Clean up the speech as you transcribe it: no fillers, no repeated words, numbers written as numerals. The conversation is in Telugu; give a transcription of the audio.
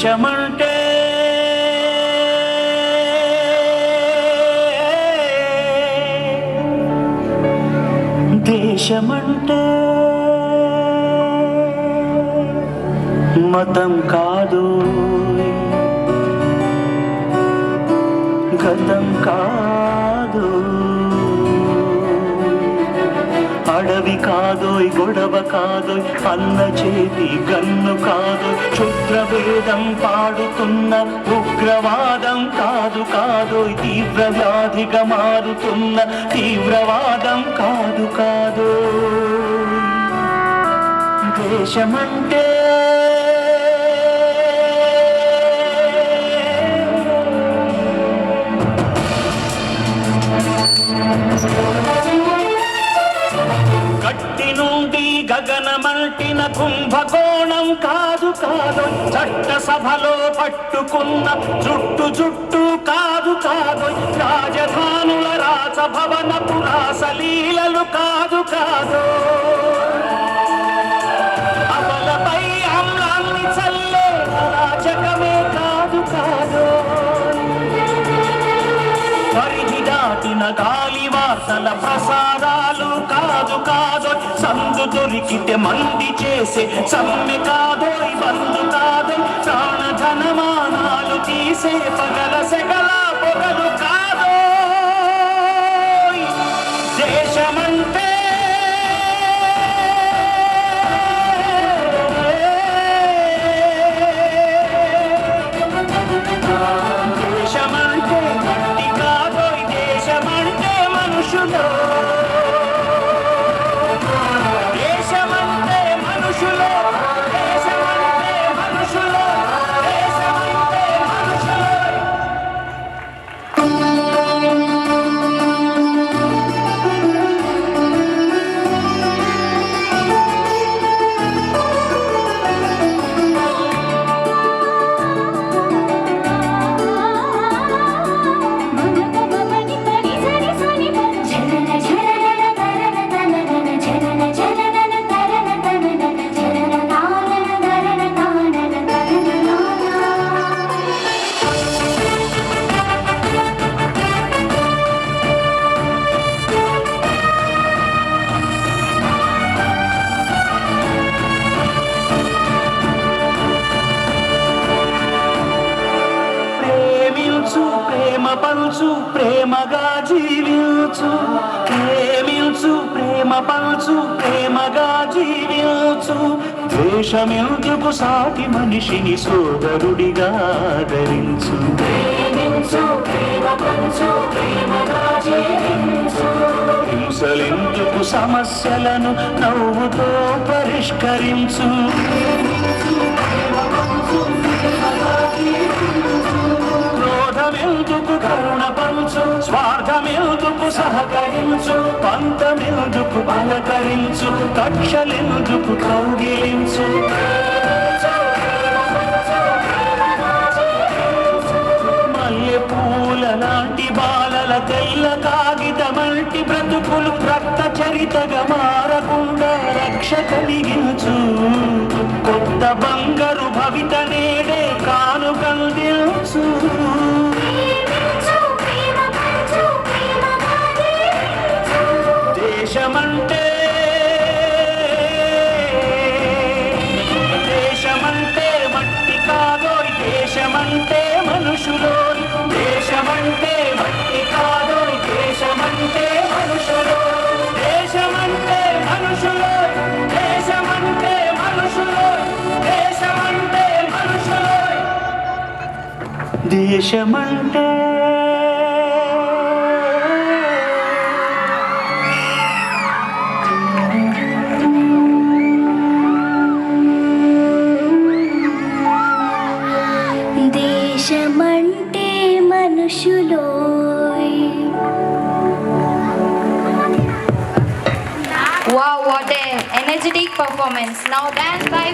దేశమంటే దేశమంటే మతం కాదు, గతం కాదు, అడవి కాదోయ్, గొడవ కాదోయ్, అన్న చేతి గన్ను కాదు, క్షుద్రభేదం పాడుతున్న ఉగ్రవాదం కాదు కాదోయ్, తీవ్ర వ్యాధిగా మారుతున్న తీవ్రవాదం కాదు కాదు. దేశమంటే గట్టి నుండి గగనమంటిన కుంభకోణం కాదు కాదు, చట్టసభలో పట్టుకున్న జుట్టు జుట్టు కాదు కాదు, రాజధానుల రాజభవన పురాసలీలలు కాదు కాదు, అమలపై అమ్లాన్ని చల్లే అరాచకమే కాదు కాదు, పరిధి దాటిన గాలి వార్తల ప్రసారాలు కాదు కాదు, సందు దొరికితే మంది చేసే సమ్మె కాదోయ్, బంధు కాదు, ప్రాణధనమానాలు తీసే పగల సెగల పొగలు కాదు. దేశమంటే దేశమంటే మట్టి కాదోయ్, దేశమంటే మనుషులు, దేశమంటే మనుషులు, దేశమంటే మనుషులు, దేశమంటే మనుషులు. ప్రేమ పంచు, ప్రేమగా జీవించు, ప్రేమించు, ప్రేమ పంచు, ప్రేమగా జీవించు, ద్వేషమెందుకు సాటి మనిషిని సోదరుడిగా ఆదరించు, ప్రేమించు, ప్రేమ పంచు, ప్రేమగా జీవించు, హింసలెందుకు సమస్యలను నవ్వుతో పరిష్కరించు, క్రోధమెందుకు కరుణ పంచు, స్వార్థమెందుకు సహకరించు, పంతమెందుకు పలకరించు, కక్షలెందుకు కౌగిలించు, మల్లె పూల లాంటి బాలల తెల్ల కాగితమంటి బ్రతుకులు రక్త చరితగా మారకుండా రక్ష కలిగించు, కొత్త బంగారు భవిత నేడే కానుకందించు. దేశమంటే దేశమంటే మట్టి కాదోయ్, దేశమంటే మనుషులు, దేశమంటే మట్టి కాదోయ్, దేశమంటే మనుషులు, దేశమంటే మనుషులు, దేశమంటే మనుషులు, దేశమంటే మనుషులు. దేశమంటే దేశమంటే మనుషులోయ్. Wow, what an energetic performance. Now dance by